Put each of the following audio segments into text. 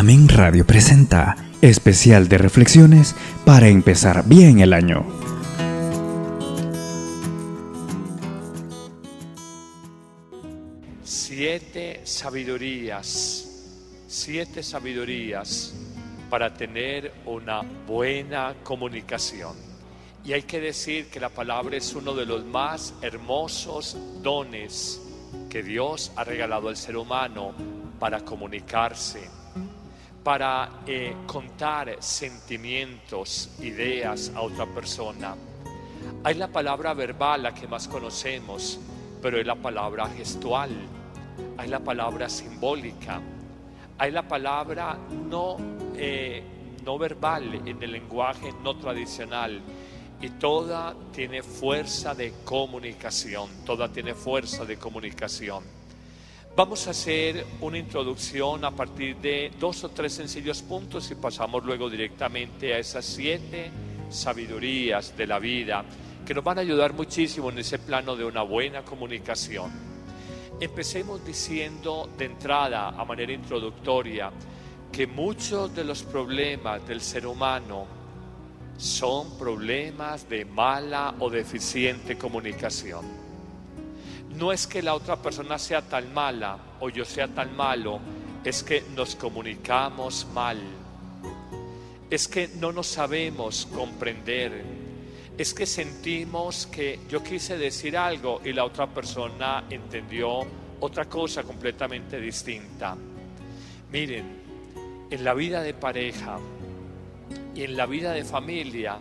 Amén Radio presenta especial de reflexiones para empezar bien el año. Siete sabidurías para tener una buena comunicación. Y hay que decir que la palabra es uno de los más hermosos dones que Dios ha regalado al ser humano para comunicarse, para contar sentimientos, ideas a otra persona. Hay la palabra verbal, la que más conocemos, pero hay la palabra gestual, hay la palabra simbólica, hay la palabra no verbal en el lenguaje no tradicional, y toda tiene fuerza de comunicación, Vamos a hacer una introducción a partir de 2 o 3 sencillos puntos y pasamos luego directamente a esas 7 sabidurías de la vida que nos van a ayudar muchísimo en ese plano de una buena comunicación. Empecemos diciendo de entrada, a manera introductoria, que muchos de los problemas del ser humano son problemas de mala o deficiente comunicación. No es que la otra persona sea tan mala o yo sea tan malo, es que nos comunicamos mal, es que no nos sabemos comprender, es que sentimos que yo quise decir algo y la otra persona entendió otra cosa completamente distinta. Miren, en la vida de pareja y en la vida de familia,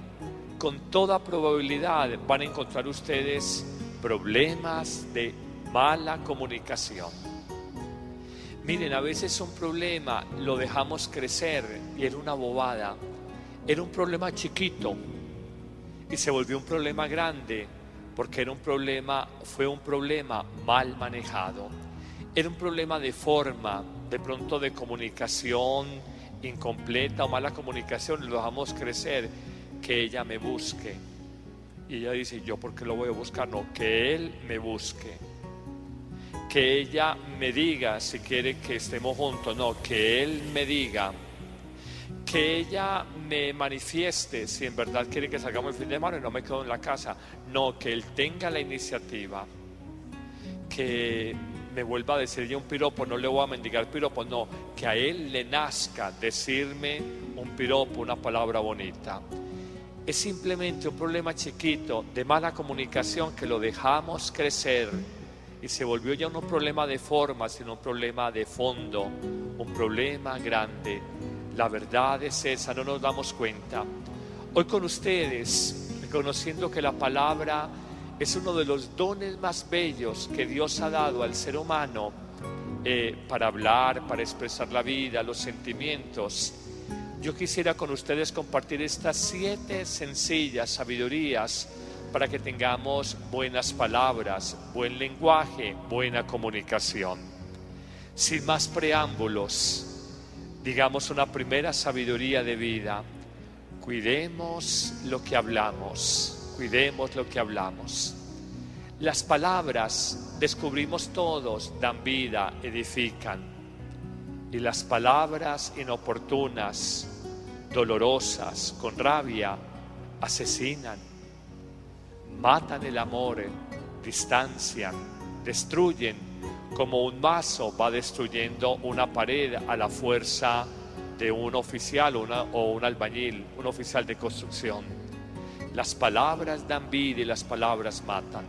con toda probabilidad van a encontrar ustedes problemas de mala comunicación. Miren, a veces un problema lo dejamos crecer y era una bobada, era un problema chiquito y se volvió un problema grande porque fue un problema mal manejado, era un problema de forma, de pronto de comunicación incompleta o mala comunicación, y lo dejamos crecer. Que ella me busque. Y ella dice, ¿yo por qué lo voy a buscar? No, que él me busque. Que ella me diga si quiere que estemos juntos. No, que él me diga. Que ella me manifieste si en verdad quiere que salgamos el fin de semana y no me quedo en la casa. No, que él tenga la iniciativa. Que me vuelva a decir ya un piropo, no le voy a mendigar piropo, no, que a él le nazca decirme un piropo, una palabra bonita. Es simplemente un problema chiquito de mala comunicación que lo dejamos crecer y se volvió ya no un problema de forma, sino un problema de fondo, un problema grande. La verdad es esa, no nos damos cuenta. Hoy con ustedes, reconociendo que la palabra es uno de los dones más bellos que Dios ha dado al ser humano para hablar, para expresar la vida, los sentimientos. Yo quisiera con ustedes compartir estas 7 sencillas sabidurías para que tengamos buenas palabras, buen lenguaje, buena comunicación. Sin más preámbulos, digamos una primera sabiduría de vida. Cuidemos lo que hablamos, Las palabras, descubrimos todos, dan vida, edifican. Y las palabras inoportunas, dolorosas, con rabia, asesinan, matan el amor, distancian, destruyen, como un mazo va destruyendo una pared a la fuerza de un oficial o un albañil, un oficial de construcción. Las palabras dan vida y las palabras matan.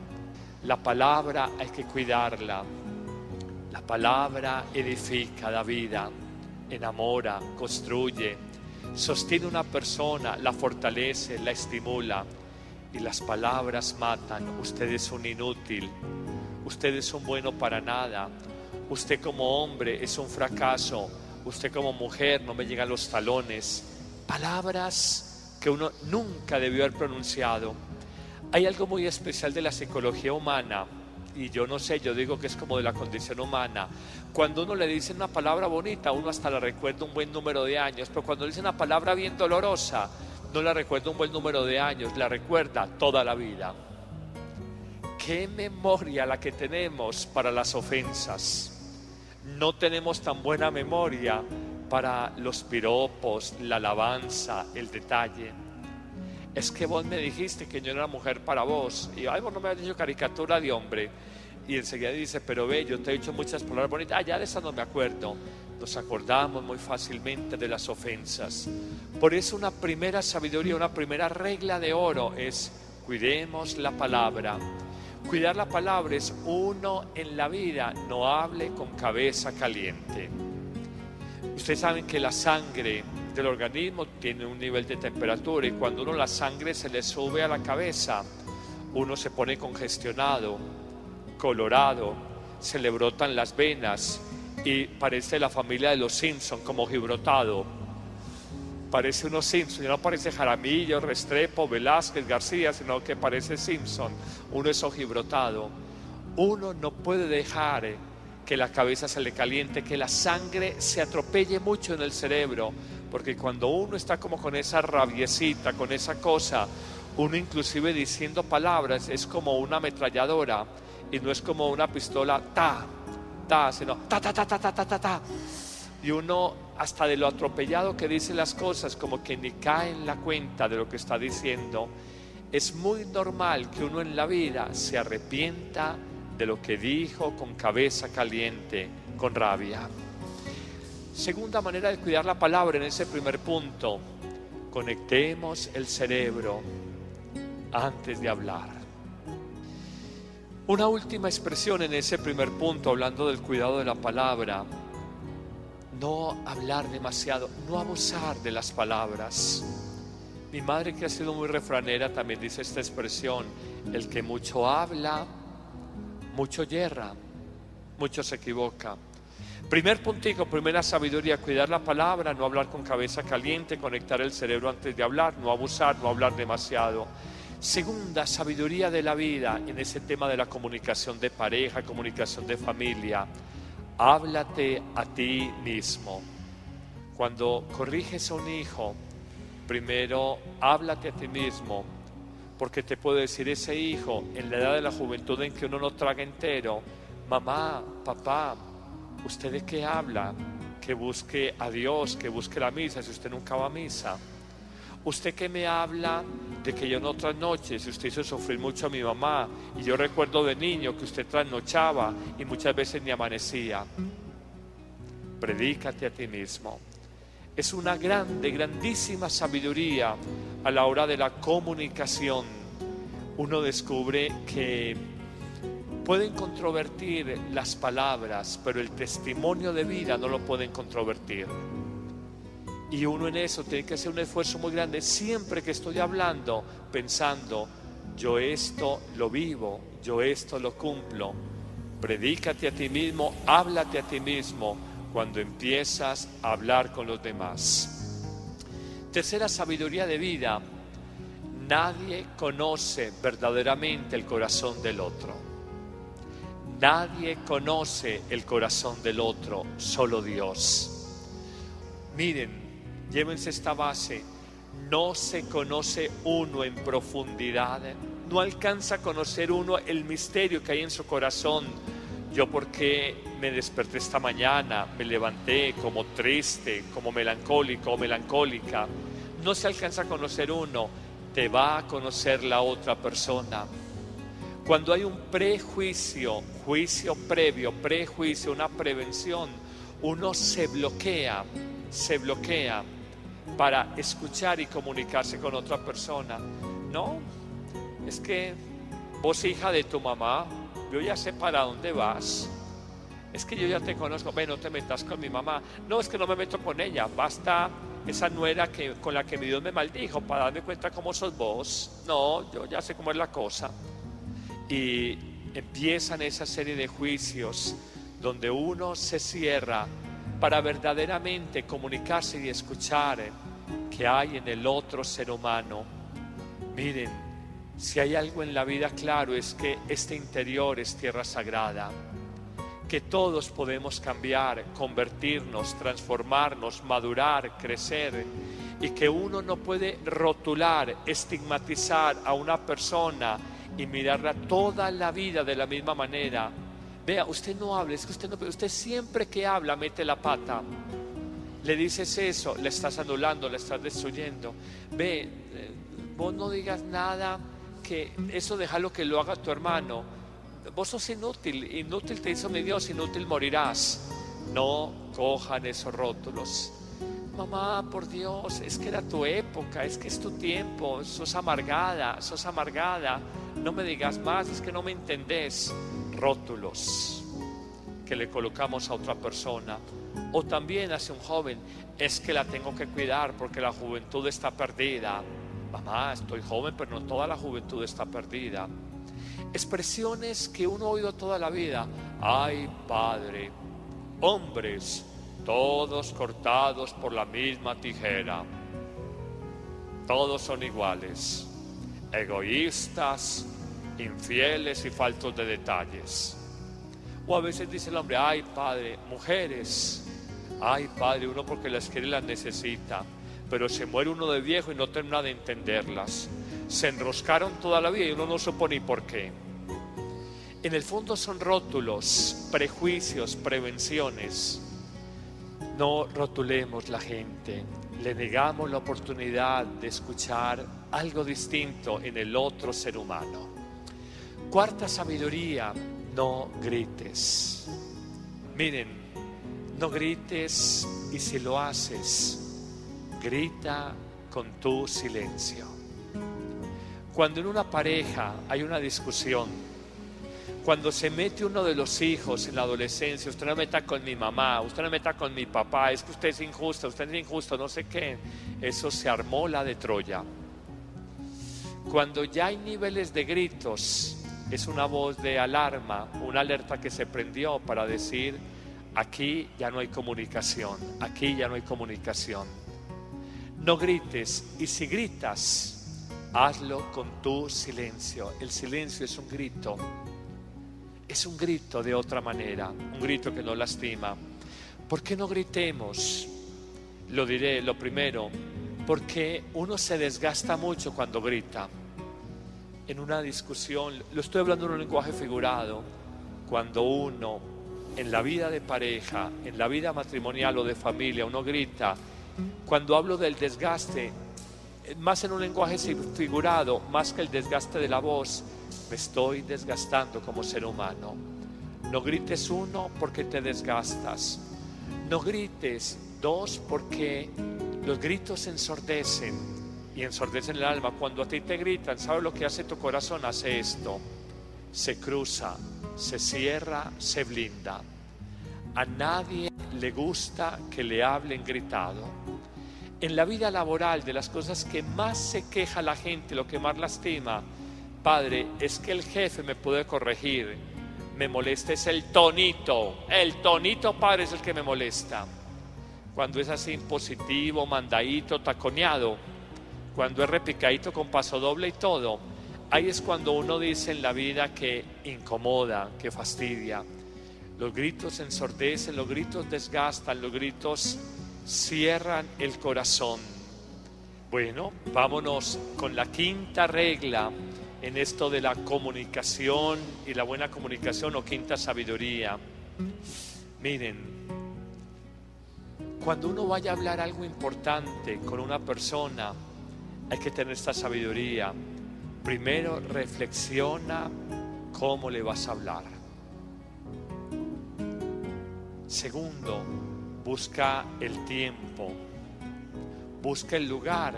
La palabra hay que cuidarla. La palabra edifica, da vida, enamora, construye, sostiene una persona, la fortalece, la estimula. Y las palabras matan. Usted es un inútil, usted es un bueno para nada, usted como hombre es un fracaso, usted como mujer no me llega a los talones. Palabras que uno nunca debió haber pronunciado. Hay algo muy especial de la psicología humana, y yo no sé, yo digo que es como de la condición humana. Cuando uno le dice una palabra bonita, uno hasta la recuerda un buen número de años, pero cuando le dice una palabra bien dolorosa, no la recuerda un buen número de años, la recuerda toda la vida. Qué memoria la que tenemos para las ofensas. No tenemos tan buena memoria para los piropos, la alabanza, el detalle. Es que vos me dijiste que yo era mujer para vos. Y ay, vos no me has dicho caricatura de hombre. Y enseguida dice, pero ve, yo te he dicho muchas palabras bonitas. Ah, ya de esas no me acuerdo. Nos acordamos muy fácilmente de las ofensas. Por eso una primera sabiduría, una primera regla de oro es: cuidemos la palabra. Cuidar la palabra es: uno en la vida no hable con cabeza caliente. Ustedes saben que la sangre del organismo tiene un nivel de temperatura, y cuando uno la sangre se le sube a la cabeza, uno se pone congestionado, colorado, se le brotan las venas y parece la familia de los Simpson, como ojibrotado. Parece unos Simpson, ya no parece Jaramillo, Restrepo, Velázquez, García, sino que parece Simpson. Uno es ojibrotado. Uno no puede dejar que la cabeza se le caliente, que la sangre se atropelle mucho en el cerebro, porque cuando uno está como con esa rabiecita, con esa cosa, uno inclusive diciendo palabras es como una ametralladora, y no es como una pistola sino ta. Y uno, hasta de lo atropellado que dice las cosas, como que ni cae en la cuenta de lo que está diciendo. Es muy normal que uno en la vida se arrepienta de lo que dijo con cabeza caliente, con rabia. Segunda manera de cuidar la palabra en ese primer punto: conectemos el cerebro antes de hablar. Una última expresión en ese primer punto, hablando del cuidado de la palabra: no hablar demasiado, no abusar de las palabras. Mi madre, que ha sido muy refranera, también dice esta expresión: el que mucho habla, mucho yerra, mucho se equivoca. Primer puntico, primera sabiduría: cuidar la palabra, no hablar con cabeza caliente, conectar el cerebro antes de hablar, no abusar, no hablar demasiado. Segunda sabiduría de la vida en ese tema de la comunicación de pareja, comunicación de familia: háblate a ti mismo. Cuando corriges a un hijo, primero háblate a ti mismo, porque te puedo decir, ese hijo en la edad de la juventud en que uno no traga entero: mamá, papá, ¿usted de qué habla? Que busque a Dios, que busque la misa, si usted nunca va a misa. ¿Usted qué me habla de que yo no trasnoche? Si usted hizo sufrir mucho a mi mamá, y yo recuerdo de niño que usted trasnochaba y muchas veces ni amanecía. Predícate a ti mismo. Es una grandísima sabiduría a la hora de la comunicación. Uno descubre que pueden controvertir las palabras, pero el testimonio de vida no lo pueden controvertir. Y uno en eso tiene que hacer un esfuerzo muy grande, siempre que estoy hablando, pensando: yo esto lo vivo, yo esto lo cumplo. Predícate a ti mismo, háblate a ti mismo cuando empiezas a hablar con los demás. Tercera sabiduría de vida: nadie conoce verdaderamente el corazón del otro. Nadie conoce el corazón del otro, solo Dios. Miren, llévense esta base: no se conoce uno en profundidad, no alcanza a conocer uno el misterio que hay en su corazón. Yo, porque me desperté esta mañana, me levanté como triste, como melancólico o melancólica, no se alcanza a conocer uno. Te va a conocer la otra persona. Cuando hay un prejuicio, juicio previo, prejuicio, una prevención, uno se bloquea para escuchar y comunicarse con otra persona. No, es que vos, hija de tu mamá, yo ya sé para dónde vas. Es que yo ya te conozco. Ven, no te metas con mi mamá. No, es que no me meto con ella. Basta esa nuera con la que mi Dios me maldijo para darme cuenta cómo sos vos. No, yo ya sé cómo es la cosa. Y empiezan esa serie de juicios donde uno se cierra para verdaderamente comunicarse y escuchar que hay en el otro ser humano. Miren, si hay algo en la vida claro, es que este interior es tierra sagrada, que todos podemos cambiar, convertirnos, transformarnos, madurar, crecer, y que uno no puede rotular, estigmatizar a una persona y mirarla toda la vida de la misma manera. Vea, usted no habla, es que usted no, pero usted siempre que habla mete la pata. Le dices eso, le estás anulando, le estás destruyendo. Ve, vos no digas nada, que eso déjalo que lo haga tu hermano. Vos sos inútil, inútil te hizo mi Dios, inútil morirás. No cojan esos rótulos. Mamá, por Dios, es que era tu época, es que es tu tiempo, sos amargada, no me digas más, es que no me entendés. Rótulos que le colocamos a otra persona. O también hacia un joven, es que la tengo que cuidar porque la juventud está perdida. Mamá, estoy joven, pero no toda la juventud está perdida. Expresiones que uno ha oído toda la vida. Ay, padre, hombres, todos cortados por la misma tijera. Todos son iguales, egoístas, infieles y faltos de detalles. O a veces dice el hombre, ay padre, mujeres, ay padre, uno porque las quiere y las necesita, pero se muere uno de viejo y no termina de entenderlas. Se enroscaron toda la vida y uno no supo ni por qué. En el fondo son rótulos, prejuicios, prevenciones. No rotulemos la gente, le negamos la oportunidad de escuchar algo distinto en el otro ser humano. Cuarta sabiduría, no grites. Miren, no grites, y si lo haces, grita con tu silencio. Cuando en una pareja hay una discusión, cuando se mete uno de los hijos en la adolescencia, usted no meta con mi mamá, usted no meta con mi papá, es que usted es injusto, no sé qué, eso se armó la de Troya. Cuando ya hay niveles de gritos, es una voz de alarma, una alerta que se prendió para decir, aquí ya no hay comunicación, aquí ya no hay comunicación. No grites, y si gritas, hazlo con tu silencio. El silencio es un grito. Es un grito de otra manera, un grito que no lastima. ¿Por qué no gritemos? Lo diré, lo primero, porque uno se desgasta mucho cuando grita. En una discusión, lo estoy hablando en un lenguaje figurado, cuando uno, en la vida de pareja, en la vida matrimonial o de familia, uno grita, cuando hablo del desgaste, más en un lenguaje figurado, más que el desgaste de la voz, me estoy desgastando como ser humano. No grites, uno, porque te desgastas. No grites, dos, porque los gritos ensordecen y ensordecen el alma. Cuando a ti te gritan, ¿sabes lo que hace tu corazón? Hace esto: se cruza, se cierra, se blinda. A nadie le gusta que le hablen gritado. En la vida laboral, de las cosas que más se queja la gente, lo que más lastima, padre, es que el jefe me puede corregir, me molesta es el tonito, padre, es el que me molesta. Cuando es así impositivo, mandadito, taconeado, cuando es repicadito con paso doble y todo, ahí es cuando uno dice en la vida que incomoda, que fastidia. Los gritos ensordecen, los gritos desgastan, los gritos cierran el corazón. Bueno, vámonos con la quinta regla en esto de la comunicación y la buena comunicación, o quinta sabiduría. Miren, cuando uno vaya a hablar algo importante con una persona, hay que tener esta sabiduría. Primero, reflexiona cómo le vas a hablar. Segundo, busca el tiempo, busca el lugar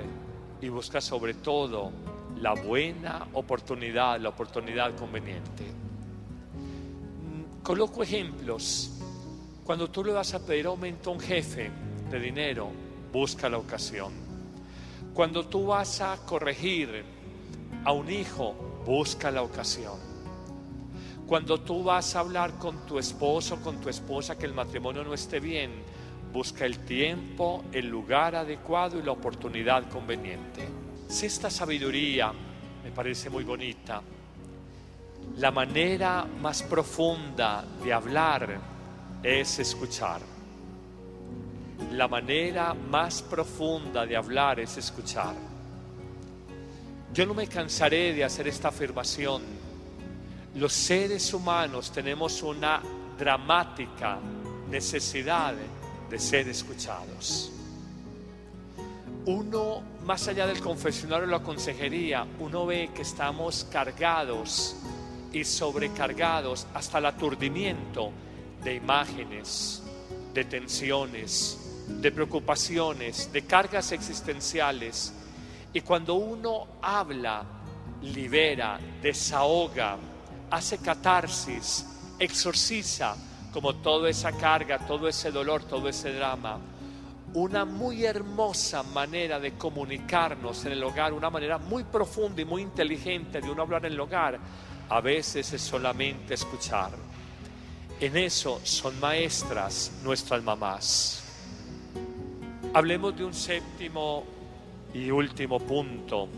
y busca sobre todo la buena oportunidad, la oportunidad conveniente. Coloco ejemplos. Cuando tú le vas a pedir aumento a un jefe de dinero, busca la ocasión. Cuando tú vas a corregir a un hijo, busca la ocasión. Cuando tú vas a hablar con tu esposo, con tu esposa, que el matrimonio no esté bien, busca el tiempo, el lugar adecuado y la oportunidad conveniente. Sexta sabiduría, me parece muy bonita. La manera más profunda de hablar es escuchar. La manera más profunda de hablar es escuchar. Yo no me cansaré de hacer esta afirmación. Los seres humanos tenemos una dramática necesidad de ser escuchados. Uno, más allá del confesionario o la consejería, uno ve que estamos cargados y sobrecargados hasta el aturdimiento de imágenes, de tensiones, de preocupaciones, de cargas existenciales. Y cuando uno habla, libera, desahoga, hace catarsis, exorciza como toda esa carga, todo ese dolor, todo ese drama. Una muy hermosa manera de comunicarnos en el hogar, una manera muy profunda y muy inteligente de uno hablar en el hogar, a veces es solamente escuchar. En eso son maestras nuestras mamás. Hablemos de un séptimo y último punto.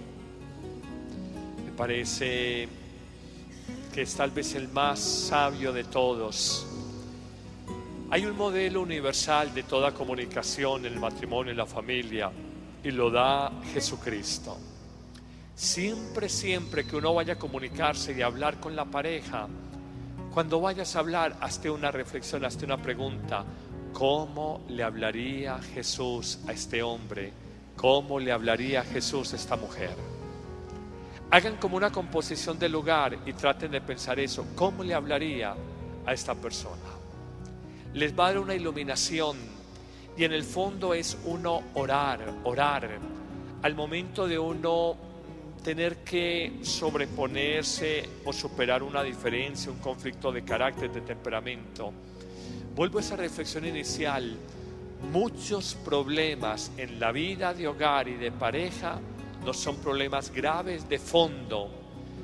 Me parece que es tal vez el más sabio de todos. Hay un modelo universal de toda comunicación en el matrimonio y la familia, y lo da Jesucristo. Siempre que uno vaya a comunicarse y a hablar con la pareja, cuando vayas a hablar, hazte una reflexión, hazte una pregunta. ¿Cómo le hablaría Jesús a este hombre? ¿Cómo le hablaría Jesús a esta mujer? Hagan como una composición del lugar y traten de pensar eso. ¿Cómo le hablaría a esta persona? Les va a dar una iluminación, y en el fondo es uno orar. Al momento de uno tener que sobreponerse o superar una diferencia, un conflicto de carácter, de temperamento. Vuelvo a esa reflexión inicial. Muchos problemas en la vida de hogar y de pareja no son problemas graves de fondo,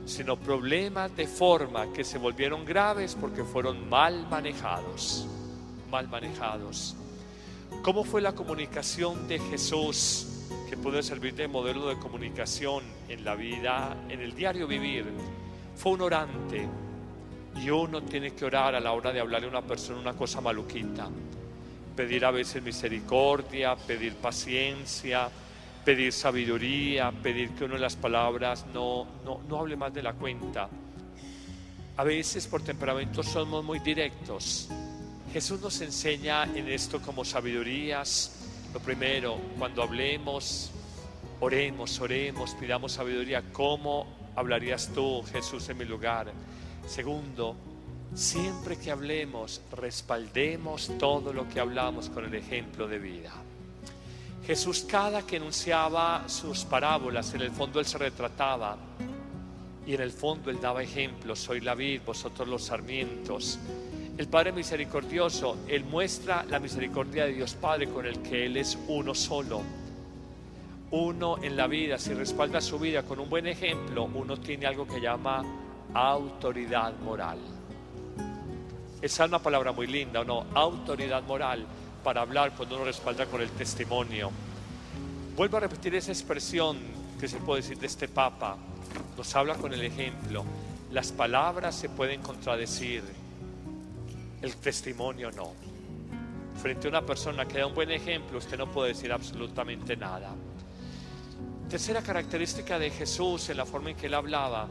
sino problemas de forma que se volvieron graves porque fueron mal manejados. ¿Cómo fue la comunicación de Jesús, que puede servir de modelo de comunicación en la vida, en el diario vivir? Fue un orante, y uno tiene que orar a la hora de hablarle a una persona una cosa maluquita, pedir a veces misericordia, pedir paciencia, pedir sabiduría, pedir que uno en las palabras no hable más de la cuenta. A veces por temperamento somos muy directos. Jesús nos enseña en esto como sabidurías. Lo primero, cuando hablemos, oremos, pidamos sabiduría. ¿Cómo hablarías tú, Jesús, en mi lugar? Segundo, siempre que hablemos, respaldemos todo lo que hablamos con el ejemplo de vida. Jesús, cada que enunciaba sus parábolas, en el fondo Él se retrataba, y en el fondo Él daba ejemplos. Soy la vid, vosotros los sarmientos. El Padre misericordioso, Él muestra la misericordia de Dios Padre, con el que Él es uno solo. Uno en la vida, si respalda su vida con un buen ejemplo, uno tiene algo que llama autoridad moral. Esa es una palabra muy linda, ¿o no? Autoridad moral para hablar cuando uno respalda con el testimonio. Vuelvo a repetir esa expresión que se puede decir de este Papa. Nos habla con el ejemplo. Las palabras se pueden contradecir, el testimonio no. Frente a una persona que da un buen ejemplo, usted no puede decir absolutamente nada. Tercera característica de Jesús en la forma en que Él hablaba.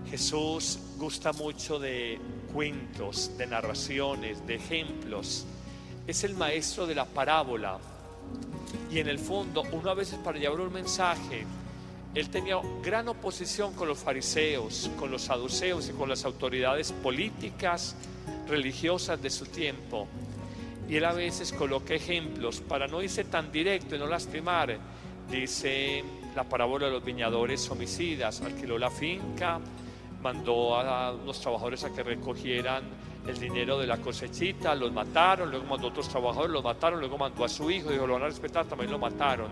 Jesús gusta mucho de cuentos, de narraciones, de ejemplos. Es el maestro de la parábola. Y en el fondo, uno a veces para llevar un mensaje, Él tenía gran oposición con los fariseos, con los saduceos y con las autoridades políticas, religiosas de su tiempo. Y Él a veces coloca ejemplos para no irse tan directo y no lastimar. Dice la parábola de los viñadores homicidas. Alquiló la finca, mandó a unos trabajadores a que recogieran el dinero de la cosechita, los mataron, luego mandó a otros trabajadores, los mataron, luego mandó a su hijo, dijo, lo van a respetar, también lo mataron.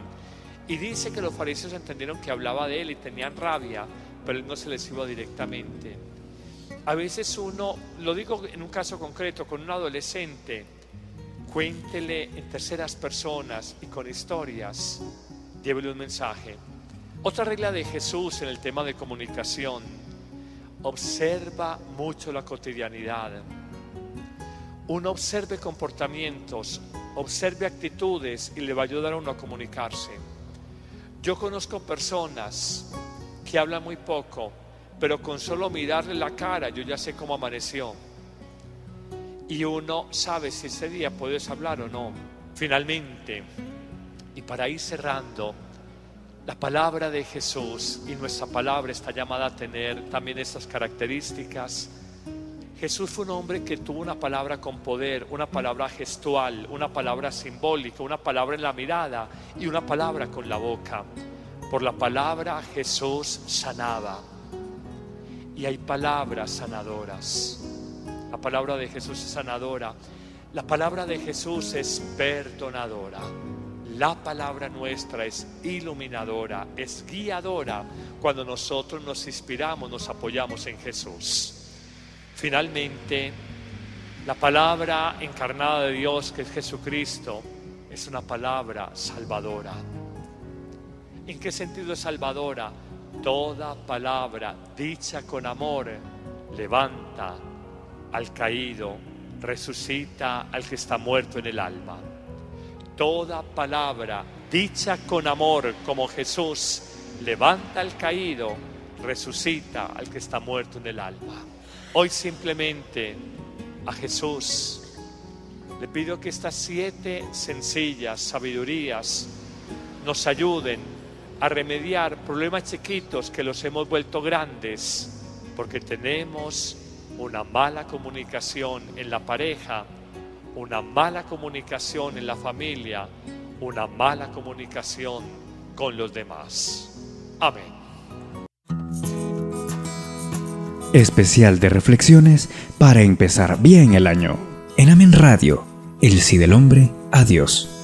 Y dice que los fariseos entendieron que hablaba de Él y tenían rabia, pero Él no se les iba directamente. A veces uno, lo digo en un caso concreto, con un adolescente, cuéntele en terceras personas y con historias, llévele un mensaje. Otra regla de Jesús en el tema de comunicación: observa mucho la cotidianidad. Uno observe comportamientos, observe actitudes y le va a ayudar a uno a comunicarse. Yo conozco personas que hablan muy poco, pero con solo mirarle la cara yo ya sé cómo amaneció. Y uno sabe si ese día puedes hablar o no. Finalmente, y para ir cerrando, la palabra de Jesús, y nuestra palabra está llamada a tener también estas características. Jesús fue un hombre que tuvo una palabra con poder, una palabra gestual, una palabra simbólica, una palabra en la mirada y una palabra con la boca. Por la palabra Jesús sanaba. Y hay palabras sanadoras. La palabra de Jesús es sanadora. La palabra de Jesús es perdonadora. La palabra nuestra es iluminadora, es guiadora cuando nosotros nos inspiramos, nos apoyamos en Jesús. Finalmente, la palabra encarnada de Dios, que es Jesucristo, es una palabra salvadora. ¿En qué sentido es salvadora? Toda palabra dicha con amor levanta al caído, resucita al que está muerto en el alma. Toda palabra dicha con amor como Jesús levanta al caído, resucita al que está muerto en el alma. Hoy simplemente a Jesús le pido que estas 7 sencillas sabidurías nos ayuden a remediar problemas chiquitos que los hemos vuelto grandes porque tenemos una mala comunicación en la pareja, una mala comunicación en la familia, una mala comunicación con los demás. Amén. Especial de reflexiones para empezar bien el año. En Amén Radio, el sí del hombre a Dios.